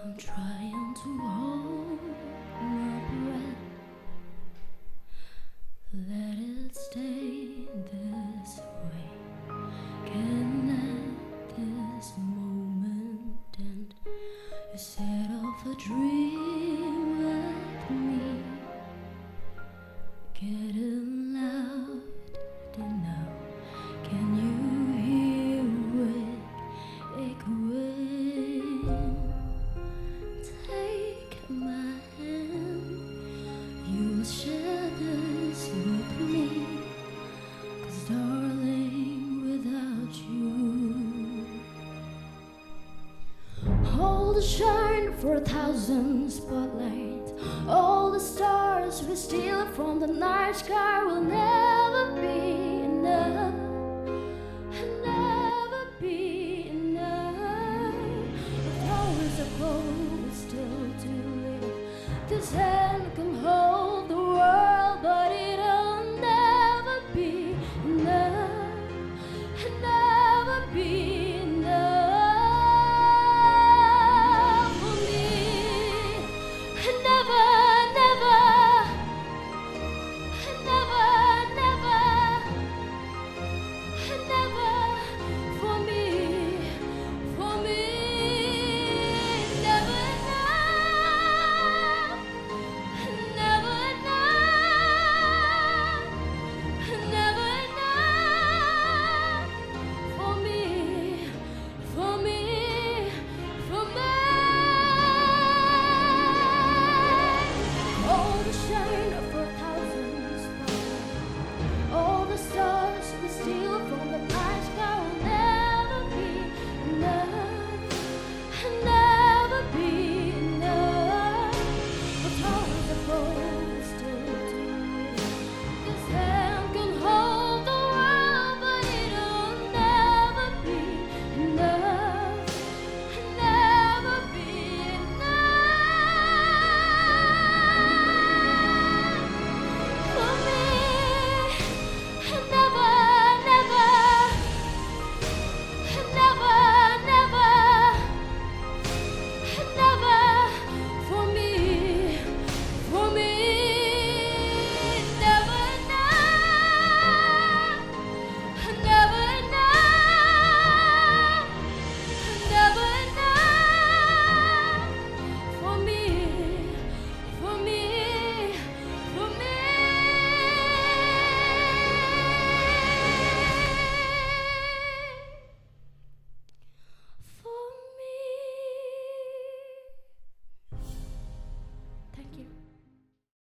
I'm trying to hold my breath, let it stay this way. Can't let this moment end. You set off a dream with me, getting loud now. Can you hear it echoing? Take my hand, you'll share this with me, 'cause darling, without you, all the shine for 1,000 spotlights, all the stars we steal from the night sky will never be